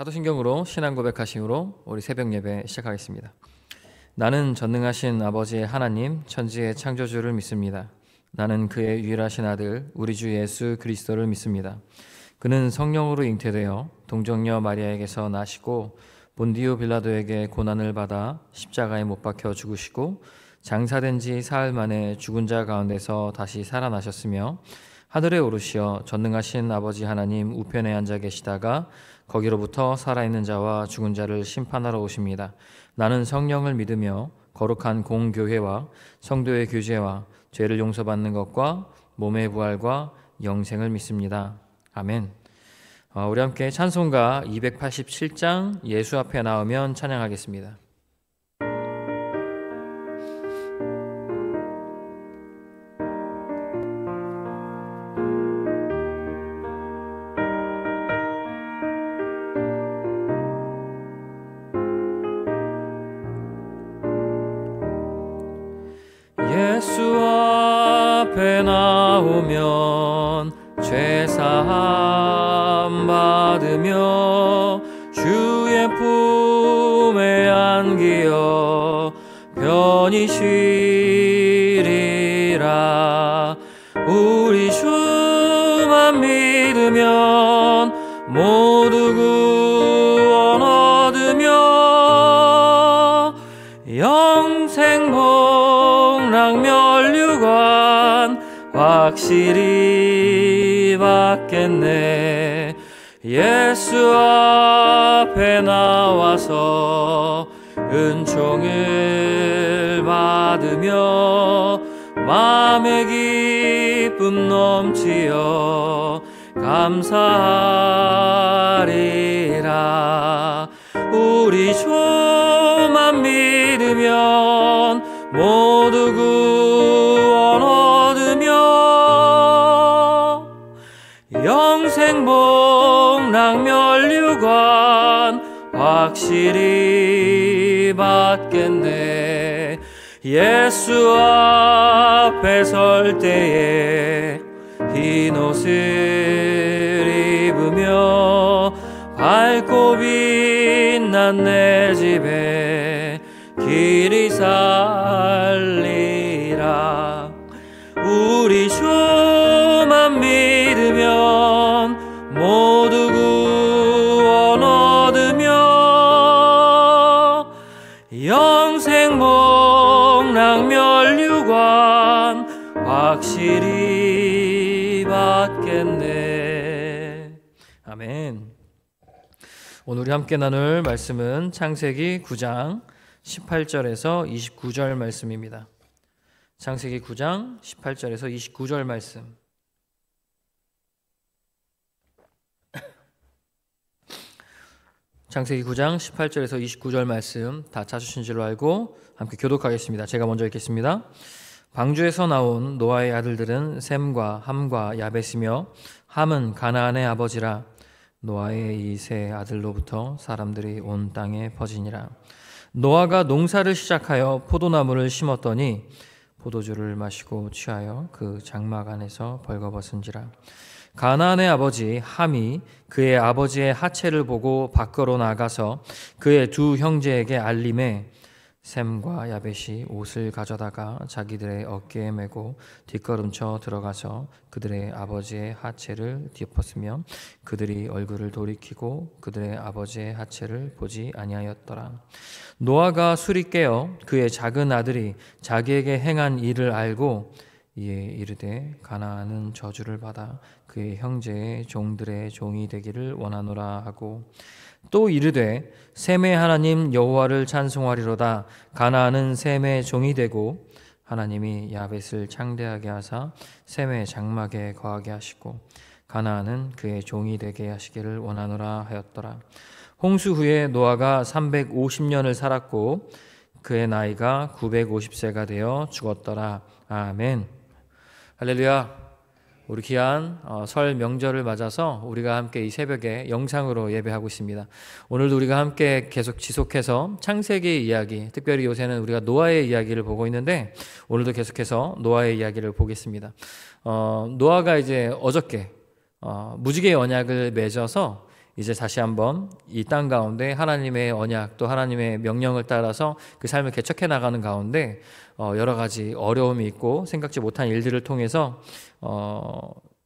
사도신경으로 신앙 고백하심으로 우리 새벽 예배 시작하겠습니다. 나는 전능하신 아버지의 하나님 천지의 창조주를 믿습니다. 나는 그의 유일하신 아들 우리 주 예수 그리스도를 믿습니다. 그는 성령으로 잉태되어 동정녀 마리아에게서 나시고 본디오 빌라도에게 고난을 받아 십자가에 못 박혀 죽으시고 장사된 지 사흘 만에 죽은 자 가운데서 다시 살아나셨으며 하늘에 오르시어 전능하신 아버지 하나님 우편에 앉아 계시다가 거기로부터 살아있는 자와 죽은 자를 심판하러 오십니다. 나는 성령을 믿으며 거룩한 공교회와 성도의 교제와 죄를 용서받는 것과 몸의 부활과 영생을 믿습니다. 아멘. 우리 함께 찬송가 287장 예수 앞에 나오면 찬양하겠습니다. 예수 앞에 나오면 죄사함 받으며 주의 품에 안기어 편히 쉬리라. 우리 주만 믿으면 모두 구원 얻으며 영생 멸류관 확실히 받겠네. 예수 앞에 나와서 은총을 받으며 마음의 기쁨 넘치어 감사하리라. 우리 주만 믿으면 모두 구원 얻으며 영생 복락 멸류관 확실히 받겠네. 예수 앞에 설 때에 흰 옷을 입으며 밝고 빛난 내 집에 길이 살리라. 우리 주만 믿으면 모두 구원 얻으며 영생 복락 멸류관 확실히 받겠네. 아멘. 오늘 우리 함께 나눌 말씀은 창세기 9장 18절에서 29절 말씀입니다. 창세기 9장 18절에서 29절 말씀. 창세기 9장 18절에서 29절 말씀 다 찾으신 줄로 알고 함께 교독하겠습니다. 제가 먼저 읽겠습니다. 방주에서 나온 노아의 아들들은 셈과 함과 야벳이며 함은 가나안의 아버지라. 노아의 이 세 아들로부터 사람들이 온 땅에 퍼지니라. 노아가 농사를 시작하여 포도나무를 심었더니 포도주를 마시고 취하여 그 장막 안에서 벌거벗은지라. 가나안의 아버지 함이 그의 아버지의 하체를 보고 밖으로 나가서 그의 두 형제에게 알림해 셈과 야벳이 옷을 가져다가 자기들의 어깨에 메고 뒷걸음쳐 들어가서 그들의 아버지의 하체를 덮었으며 그들이 얼굴을 돌이키고 그들의 아버지의 하체를 보지 아니하였더라. 노아가 술이 깨어 그의 작은 아들이 자기에게 행한 일을 알고 이에 이르되 가나안은 저주를 받아 그의 형제의 종들의 종이 되기를 원하노라 하고 또 이르되 셈의 하나님 여호와를 찬송하리로다. 가나안은 셈의 종이 되고 하나님이 야벳을 창대하게 하사 셈의 장막에 거하게 하시고 가나안은 그의 종이 되게 하시기를 원하노라 하였더라. 홍수 후에 노아가 350년을 살았고 그의 나이가 950세가 되어 죽었더라. 아멘. 할렐루야. 우리 귀한 설 명절을 맞아서 우리가 함께 이 새벽에 영상으로 예배하고 있습니다. 오늘도 우리가 함께 계속 지속해서 창세기 이야기, 특별히 요새는 우리가 노아의 이야기를 보고 있는데 오늘도 계속해서 노아의 이야기를 보겠습니다. 노아가 이제 어저께 무지개 언약을 맺어서 이제 다시 한번 이 땅 가운데 하나님의 언약 또 하나님의 명령을 따라서 그 삶을 개척해 나가는 가운데 여러 가지 어려움이 있고 생각지 못한 일들을 통해서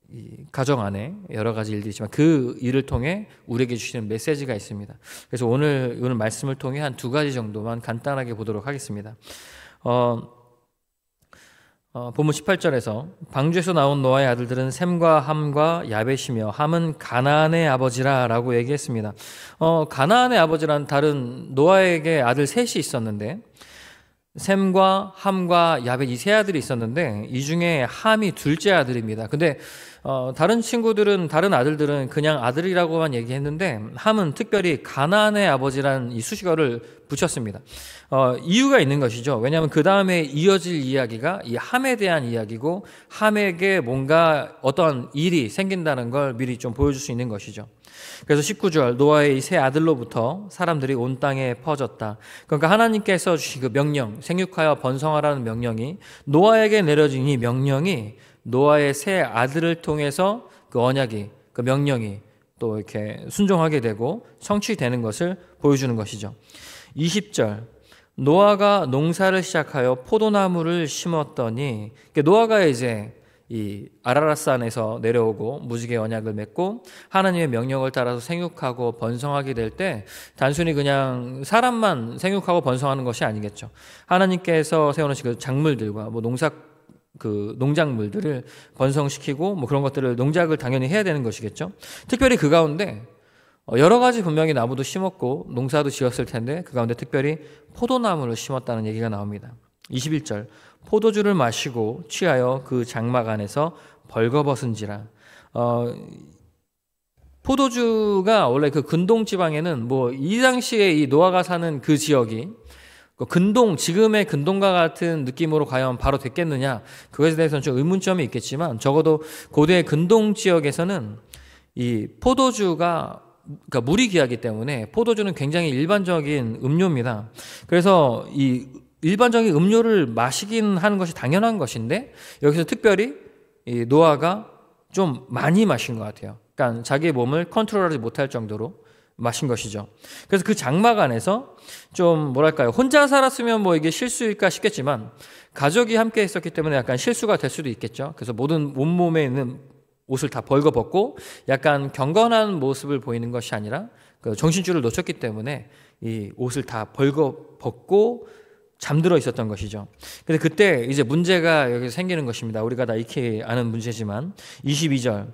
이 가정 안에 여러 가지 일들이 있지만 그 일을 통해 우리에게 주시는 메시지가 있습니다. 그래서 오늘 말씀을 통해 한 두 가지 정도만 간단하게 보도록 하겠습니다. 본문 18절에서 방주에서 나온 노아의 아들들은 셈과 함과 야벳이며 함은 가나안의 아버지라 라고 얘기했습니다. 가나안의 아버지란 다른 노아에게 아들 셋이 있었는데 셈과 함과 야벳 이 세 아들이 있었는데 이 중에 함이 둘째 아들입니다. 근데 다른 친구들은 다른 아들들은 그냥 아들이라고만 얘기했는데 함은 특별히 가나안의 아버지란 이 수식어를 붙였습니다. 이유가 있는 것이죠. 왜냐하면 그 다음에 이어질 이야기가 이 함에 대한 이야기고 함에게 뭔가 어떤 일이 생긴다는 걸 미리 좀 보여줄 수 있는 것이죠. 그래서 19절 노아의 이 세 아들로부터 사람들이 온 땅에 퍼졌다. 그러니까 하나님께서 주신 그 명령, 생육하여 번성하라는 명령이 노아에게 내려진 이 명령이 노아의 세 아들을 통해서 그 언약이, 그 명령이 또 이렇게 순종하게 되고 성취되는 것을 보여주는 것이죠. 20절 노아가 농사를 시작하여 포도나무를 심었더니 노아가 이제 이 아라랏산에서 내려오고 무지개 언약을 맺고 하나님의 명령을 따라서 생육하고 번성하게 될 때 단순히 그냥 사람만 생육하고 번성하는 것이 아니겠죠. 하나님께서 세워놓으신 그 작물들과 뭐 농작물들을 번성시키고 뭐 그런 것들을 농작을 당연히 해야 되는 것이겠죠. 특별히 그 가운데 여러 가지 분명히 나무도 심었고 농사도 지었을 텐데 그 가운데 특별히 포도나무를 심었다는 얘기가 나옵니다. 21절 포도주를 마시고 취하여 그 장막 안에서 벌거벗은지라. 포도주가 원래 그 근동 지방에는 뭐 이 당시에 이 노아가 사는 그 지역이 근동, 지금의 근동과 같은 느낌으로 과연 바로 됐겠느냐, 그것에 대해서는 좀 의문점이 있겠지만 적어도 고대 근동 지역에서는 이 포도주가 그러니까 물이 귀하기 때문에 포도주는 굉장히 일반적인 음료입니다. 그래서 이 일반적인 음료를 마시긴 하는 것이 당연한 것인데 여기서 특별히 이 노아가 좀 많이 마신 것 같아요. 그러니까 자기의 몸을 컨트롤하지 못할 정도로 마신 것이죠. 그래서 그 장막 안에서 좀 뭐랄까요, 혼자 살았으면 뭐 이게 실수일까 싶겠지만 가족이 함께 있었기 때문에 약간 실수가 될 수도 있겠죠. 그래서 모든 온몸에 있는 옷을 다 벌거벗고 약간 경건한 모습을 보이는 것이 아니라 그 정신줄을 놓쳤기 때문에 이 옷을 다 벌거벗고 잠들어 있었던 것이죠. 근데 그때 이제 문제가 여기서 생기는 것입니다. 우리가 다 익히 아는 문제지만 22절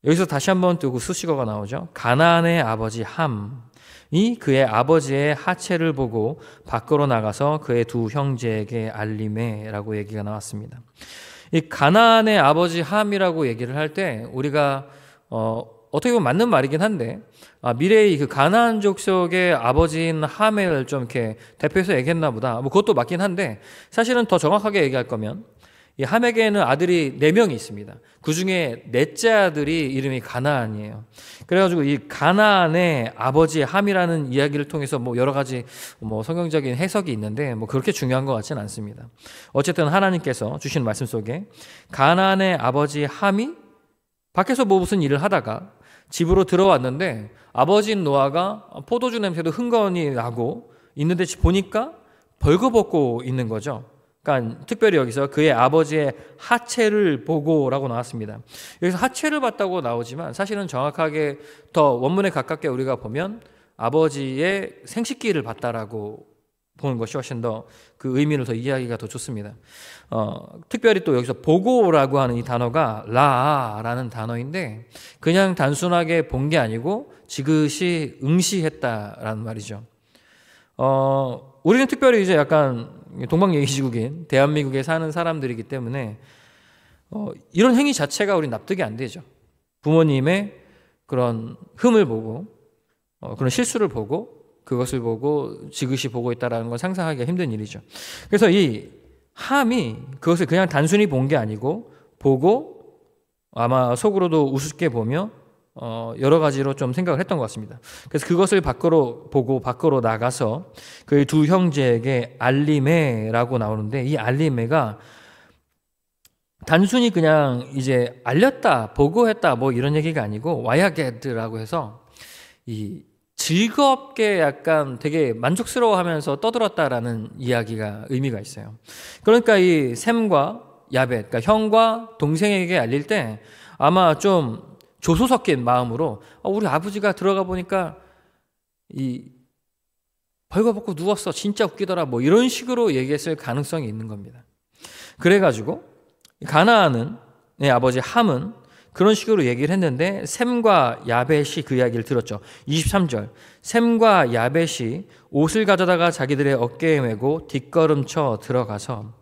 여기서 다시 한번 또 그 수식어가 나오죠. 가나안의 아버지 함이 그의 아버지의 하체를 보고 밖으로 나가서 그의 두 형제에게 알림해라고 얘기가 나왔습니다. 이 가나안의 아버지 함이라고 얘기를 할 때 우리가 어떻게 보면 맞는 말이긴 한데 미래의 그 가나안 족속의 아버지인 함을 좀 이렇게 대표해서 얘기했나 보다. 뭐 그것도 맞긴 한데 사실은 더 정확하게 얘기할 거면 이 함에게는 아들이 4명이 있습니다. 그 중에 넷째 아들이 이름이 가나안이에요. 그래가지고 이 가나안의 아버지 함이라는 이야기를 통해서 뭐 여러 가지 뭐 성경적인 해석이 있는데 뭐 그렇게 중요한 것 같지는 않습니다. 어쨌든 하나님께서 주신 말씀 속에 가나안의 아버지 함이 밖에서 뭐 무슨 일을 하다가 집으로 들어왔는데 아버지인 노아가 포도주 냄새도 흥건히 나고 있는데 보니까 벌거벗고 있는 거죠. 그러니까 특별히 여기서 그의 아버지의 하체를 보고라고 나왔습니다. 여기서 하체를 봤다고 나오지만 사실은 정확하게 더 원문에 가깝게 우리가 보면 아버지의 생식기를 봤다라고 보는 것이 훨씬 더 그 의미를 더 이해하기가 더 좋습니다. 특별히 또 여기서 보고라고 하는 이 단어가 라라는 단어인데 그냥 단순하게 본 게 아니고 지그시 응시했다라는 말이죠. 우리는 특별히 이제 약간 동방예시국인 대한민국에 사는 사람들이기 때문에 이런 행위 자체가 우리 납득이 안 되죠. 부모님의 그런 흠을 보고 그런 실수를 보고 그것을 보고 지그시 보고 있다는 건 상상하기가 힘든 일이죠. 그래서 이 함이 그것을 그냥 단순히 본 게 아니고 보고 아마 속으로도 우습게 보며 여러 가지로 좀 생각을 했던 것 같습니다. 그래서 그것을 밖으로 보고 밖으로 나가서 그의 두 형제에게 알림해라고 나오는데 이 알림해가 단순히 그냥 이제 알렸다, 보고했다 뭐 이런 얘기가 아니고 와야게드라고 해서 이 즐겁게 약간 되게 만족스러워하면서 떠들었다라는 이야기가 의미가 있어요. 그러니까 이 셈과 야벳, 그러니까 형과 동생에게 알릴 때 아마 좀 조소 섞인 마음으로 우리 아버지가 들어가 보니까 이 벌거벗고 누웠어, 진짜 웃기더라, 뭐 이런 식으로 얘기했을 가능성이 있는 겁니다. 그래가지고 가나안은 아버지 함은 그런 식으로 얘기를 했는데 셈과 야벳이 그 이야기를 들었죠. 23절, 셈과 야벳이 옷을 가져다가 자기들의 어깨에 메고 뒷걸음쳐 들어가서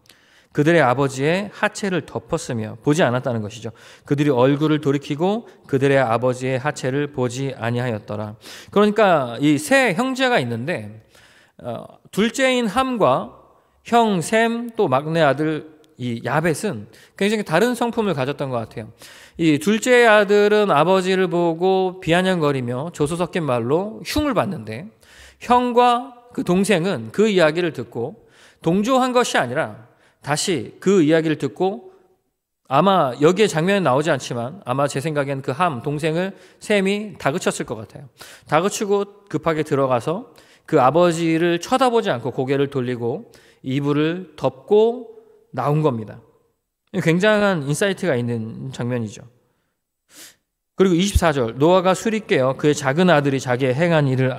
그들의 아버지의 하체를 덮었으며 보지 않았다는 것이죠. 그들이 얼굴을 돌이키고 그들의 아버지의 하체를 보지 아니하였더라. 그러니까 이 세 형제가 있는데 둘째인 함과 형 셈, 또 막내 아들 이 야벳은 굉장히 다른 성품을 가졌던 것 같아요. 이 둘째 아들은 아버지를 보고 비아냥거리며 조소 섞인 말로 흉을 봤는데, 형과 그 동생은 그 이야기를 듣고 동조한 것이 아니라 다시 그 이야기를 듣고, 아마 여기에 장면이 나오지 않지만 아마 제 생각엔 그 함, 동생을 셈이 다그쳤을 것 같아요. 다그치고 급하게 들어가서 그 아버지를 쳐다보지 않고 고개를 돌리고 이불을 덮고 나온 겁니다. 굉장한 인사이트가 있는 장면이죠. 그리고 24절, 노아가 술이 깨어 그의 작은 아들이 자기에게 행한 일을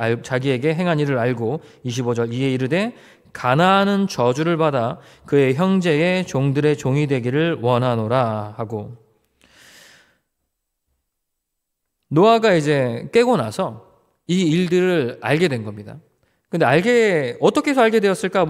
알고 25절, 이에 이르되 가나안은 저주를 받아 그의 형제의 종들의 종이 되기를 원하노라 하고, 노아가 이제 깨고 나서 이 일들을 알게 된 겁니다. 근데 어떻게 해서 알게 되었을까?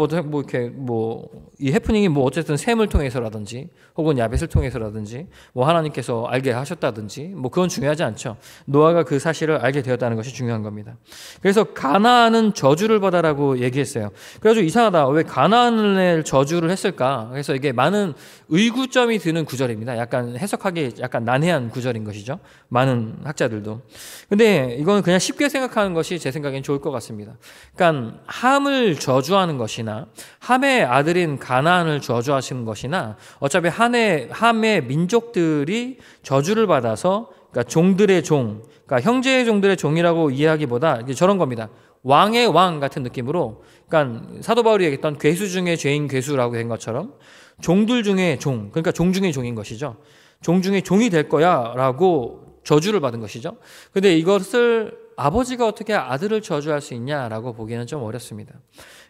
이 해프닝이 어쨌든 셈을 통해서라든지, 혹은 야벳을 통해서라든지, 하나님께서 알게 하셨다든지, 그건 중요하지 않죠. 노아가 그 사실을 알게 되었다는 것이 중요한 겁니다. 그래서 가나안은 저주를 받아라고 얘기했어요. 그래가지고 이상하다. 왜 가나안을 저주를 했을까? 그래서 이게 많은 의구점이 드는 구절입니다. 약간 해석하기 약간 난해한 구절인 것이죠. 많은 학자들도. 근데 이거는 그냥 쉽게 생각하는 것이 제 생각엔 좋을 것 같습니다. 그러니까 함을 저주하는 것이나 함의 아들인 가나안을 저주하시는 것이나 어차피 함의 민족들이 저주를 받아서, 그러니까 종들의 종, 그러니까 형제의 종들의 종이라고 이해하기보다 저런 겁니다. 왕의 왕 같은 느낌으로, 그러니까 사도 바울이 얘기했던 괴수 중에 죄인 괴수라고 한 것처럼 종들 중에 종, 그러니까 종 중에 종인 것이죠. 종 중에 종이 될 거야 라고 저주를 받은 것이죠. 근데 이것을 아버지가 어떻게 아들을 저주할 수 있냐라고 보기에는 좀 어렵습니다.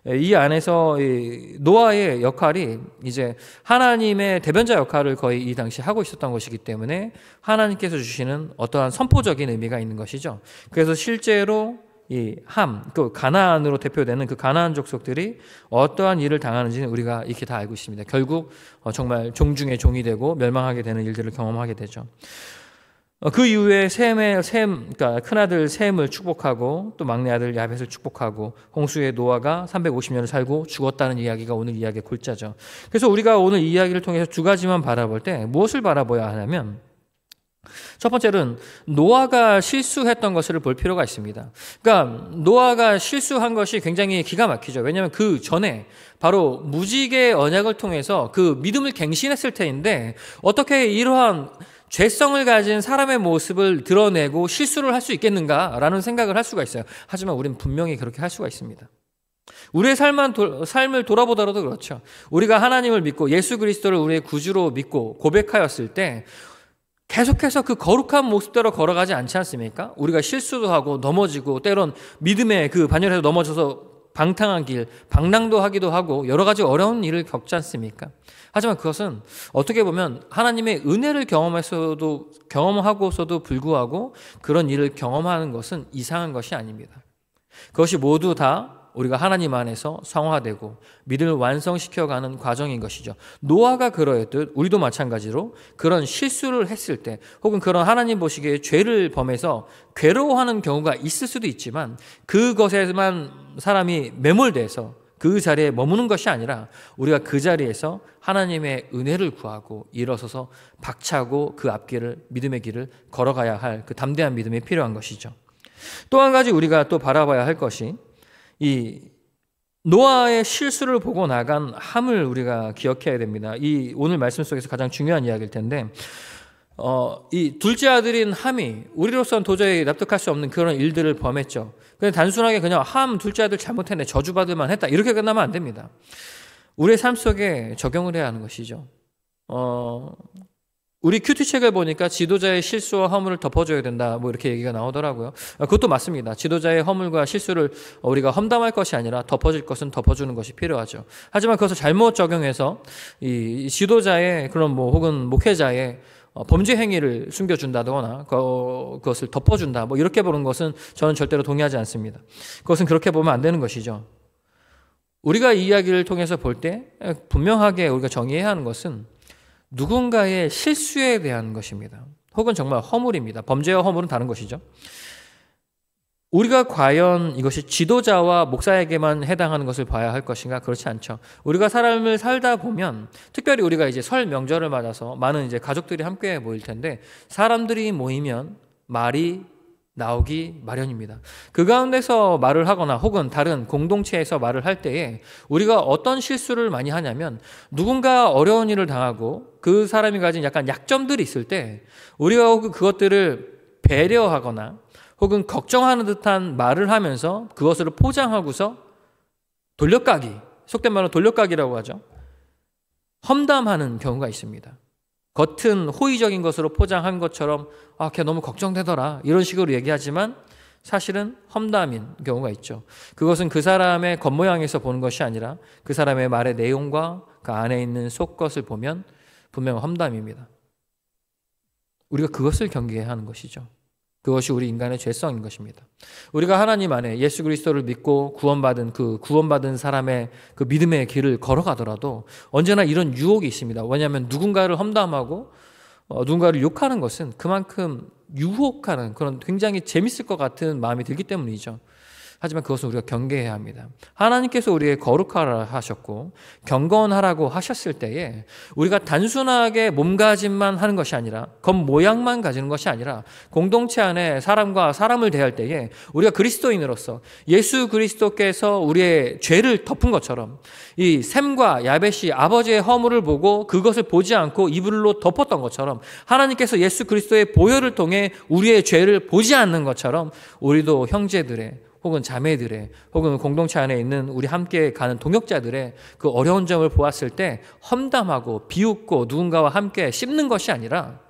이 안에서 노아의 역할이 이제 하나님의 대변자 역할을 거의 이 당시 하고 있었던 것이기 때문에 하나님께서 주시는 어떠한 선포적인 의미가 있는 것이죠. 그래서 실제로 이 함, 그 가나안으로 대표되는 그 가나안 족속들이 어떠한 일을 당하는지는 우리가 이렇게 다 알고 있습니다. 결국 정말 종 중에 종이 되고 멸망하게 되는 일들을 경험하게 되죠. 그 이후에 그러니까 큰아들 셈을 축복하고 또 막내 아들 야벳을 축복하고 홍수의 노아가 350년을 살고 죽었다는 이야기가 오늘 이야기의 골자죠. 그래서 우리가 오늘 이 이야기를 통해서 두 가지만 바라볼 때 무엇을 바라봐야 하냐면, 첫 번째는 노아가 실수했던 것을 볼 필요가 있습니다. 그러니까 노아가 실수한 것이 굉장히 기가 막히죠. 왜냐하면 그 전에 바로 무지개의 언약을 통해서 그 믿음을 갱신했을 테인데 어떻게 이러한 죄성을 가진 사람의 모습을 드러내고 실수를 할 수 있겠는가라는 생각을 할 수가 있어요. 하지만 우리는 분명히 그렇게 할 수가 있습니다. 우리의 삶을 돌아보더라도 그렇죠. 우리가 하나님을 믿고 예수 그리스도를 우리의 구주로 믿고 고백하였을 때 계속해서 그 거룩한 모습대로 걸어가지 않지 않습니까? 우리가 실수도 하고 넘어지고 때론 믿음의 그 반열에서 넘어져서 방탕한 길, 방랑도 하기도 하고 여러 가지 어려운 일을 겪지 않습니까? 하지만 그것은 어떻게 보면 하나님의 은혜를 경험하고서도 불구하고 그런 일을 경험하는 것은 이상한 것이 아닙니다. 그것이 모두 다 우리가 하나님 안에서 성화되고 믿음을 완성시켜가는 과정인 것이죠. 노아가 그러했듯 우리도 마찬가지로 그런 실수를 했을 때 혹은 그런 하나님 보시기에 죄를 범해서 괴로워하는 경우가 있을 수도 있지만 그것에만 사람이 매몰돼서 그 자리에 머무는 것이 아니라 우리가 그 자리에서 하나님의 은혜를 구하고 일어서서 박차고 그 앞길을, 믿음의 길을 걸어가야 할 그 담대한 믿음이 필요한 것이죠. 또 한 가지 우리가 또 바라봐야 할 것이 이 노아의 실수를 보고 나간 함을 우리가 기억해야 됩니다. 이 오늘 말씀 속에서 가장 중요한 이야기일 텐데, 이 둘째 아들인 함이 우리로서는 도저히 납득할 수 없는 그런 일들을 범했죠. 그냥 단순하게 그냥 함 둘째 아들 잘못했네, 저주받을만 했다, 이렇게 끝나면 안 됩니다. 우리의 삶 속에 적용을 해야 하는 것이죠. 우리 큐티책을 보니까 지도자의 실수와 허물을 덮어줘야 된다, 뭐 이렇게 얘기가 나오더라고요. 그것도 맞습니다. 지도자의 허물과 실수를 우리가 험담할 것이 아니라 덮어질 것은 덮어주는 것이 필요하죠. 하지만 그것을 잘못 적용해서 이 지도자의 그런 혹은 목회자의 범죄 행위를 숨겨준다거나 그것을 덮어준다, 뭐 이렇게 보는 것은 저는 절대로 동의하지 않습니다. 그것은 그렇게 보면 안 되는 것이죠. 우리가 이 이야기를 통해서 볼 때 분명하게 우리가 정의해야 하는 것은 누군가의 실수에 대한 것입니다. 혹은 정말 허물입니다. 범죄와 허물은 다른 것이죠. 우리가 과연 이것이 지도자와 목사에게만 해당하는 것을 봐야 할 것인가? 그렇지 않죠. 우리가 삶을 살다 보면, 특별히 우리가 이제 설 명절을 맞아서 많은 이제 가족들이 함께 모일 텐데, 사람들이 모이면 말이 나오기 마련입니다. 그 가운데서 말을 하거나 혹은 다른 공동체에서 말을 할 때에 우리가 어떤 실수를 많이 하냐면, 누군가 어려운 일을 당하고 그 사람이 가진 약간 약점들이 있을 때 우리가 그것들을 배려하거나 혹은 걱정하는 듯한 말을 하면서 그것을 포장하고서 돌려까기, 속된 말로 돌려까기라고 하죠, 험담하는 경우가 있습니다. 겉은 호의적인 것으로 포장한 것처럼 걔 너무 걱정되더라, 이런 식으로 얘기하지만 사실은 험담인 경우가 있죠. 그것은 그 사람의 겉모양에서 보는 것이 아니라 그 사람의 말의 내용과 그 안에 있는 속것을 보면 분명 험담입니다. 우리가 그것을 경계해야 하는 것이죠. 그것이 우리 인간의 죄성인 것입니다. 우리가 하나님 안에 예수 그리스도를 믿고 구원받은 사람의 그 믿음의 길을 걸어가더라도 언제나 이런 유혹이 있습니다. 왜냐하면 누군가를 험담하고 누군가를 욕하는 것은 그만큼 유혹하는, 그런 굉장히 재밌을 것 같은 마음이 들기 때문이죠. 하지만 그것은 우리가 경계해야 합니다. 하나님께서 우리에게 거룩하라 하셨고 경건하라고 하셨을 때에 우리가 단순하게 몸가짐만 하는 것이 아니라, 겉모양만 가지는 것이 아니라, 공동체 안에 사람과 사람을 대할 때에 우리가 그리스도인으로서 예수 그리스도께서 우리의 죄를 덮은 것처럼, 이 셈과 야벳이 아버지의 허물을 보고 그것을 보지 않고 이불로 덮었던 것처럼, 하나님께서 예수 그리스도의 보혈을 통해 우리의 죄를 보지 않는 것처럼 우리도 형제들의 혹은 자매들의 혹은 공동체 안에 있는 우리 함께 가는 동역자들의 그 어려운 점을 보았을 때 험담하고 비웃고 누군가와 함께 씹는 것이 아니라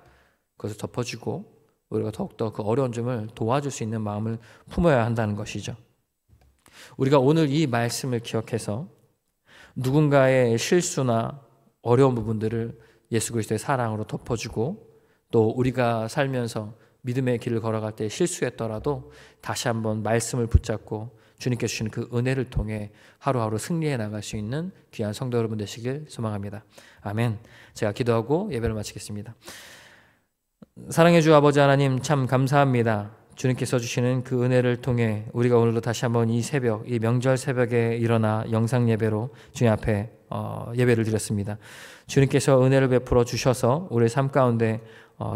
그것을 덮어주고 우리가 더욱더 그 어려운 점을 도와줄 수 있는 마음을 품어야 한다는 것이죠. 우리가 오늘 이 말씀을 기억해서 누군가의 실수나 어려운 부분들을 예수 그리스도의 사랑으로 덮어주고, 또 우리가 살면서 믿음의 길을 걸어갈 때 실수했더라도 다시 한번 말씀을 붙잡고 주님께 주시는 그 은혜를 통해 하루하루 승리해 나갈 수 있는 귀한 성도 여러분 되시길 소망합니다. 아멘. 제가 기도하고 예배를 마치겠습니다. 사랑해 주 아버지 하나님, 참 감사합니다. 주님께서 주시는 그 은혜를 통해 우리가 오늘도 다시 한번 이 새벽, 이 명절 새벽에 일어나 영상 예배로 주님 앞에 예배를 드렸습니다. 주님께서 은혜를 베풀어 주셔서 우리의 삶 가운데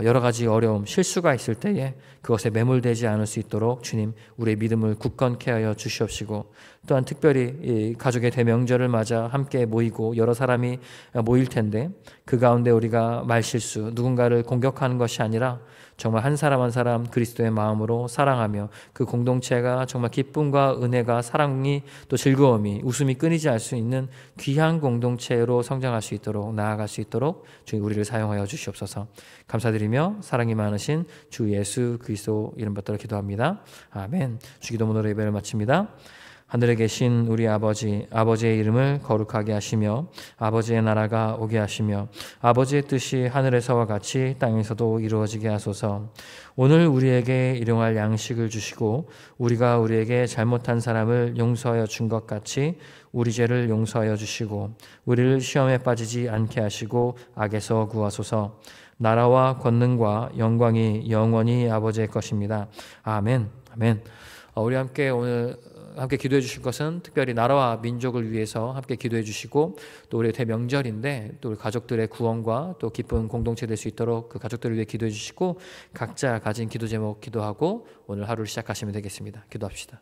여러 가지 어려움, 실수가 있을 때에 그것에 매몰되지 않을 수 있도록 주님, 우리의 믿음을 굳건케 하여 주시옵시고, 또한 특별히 이 가족의 대명절을 맞아 함께 모이고 여러 사람이 모일 텐데 그 가운데 우리가 말실수, 누군가를 공격하는 것이 아니라 정말 한 사람 한 사람 그리스도의 마음으로 사랑하며 그 공동체가 정말 기쁨과 은혜가, 사랑이, 또 즐거움이, 웃음이 끊이지 않을 수 있는 귀한 공동체로 성장할 수 있도록, 나아갈 수 있도록 주님 우리를 사용하여 주시옵소서. 감사드리며 사랑이 많으신 주 예수 그리스도 이름 받들어 기도합니다. 아멘. 주기도문으로 예배를 마칩니다. 하늘에 계신 우리 아버지, 아버지의 이름을 거룩하게 하시며 아버지의 나라가 오게 하시며 아버지의 뜻이 하늘에서와 같이 땅에서도 이루어지게 하소서. 오늘 우리에게 일용할 양식을 주시고 우리가 우리에게 잘못한 사람을 용서하여 준 것 같이 우리 죄를 용서하여 주시고 우리를 시험에 빠지지 않게 하시고 악에서 구하소서. 나라와 권능과 영광이 영원히 아버지의 것입니다. 아멘. 아멘. 우리 함께 오늘 함께 기도해 주실 것은 특별히 나라와 민족을 위해서 함께 기도해 주시고, 또 우리의 대명절인데 또 우리 가족들의 구원과 또 기쁜 공동체 될 수 있도록 그 가족들을 위해 기도해 주시고, 각자 가진 기도 제목 기도하고 오늘 하루를 시작하시면 되겠습니다. 기도합시다.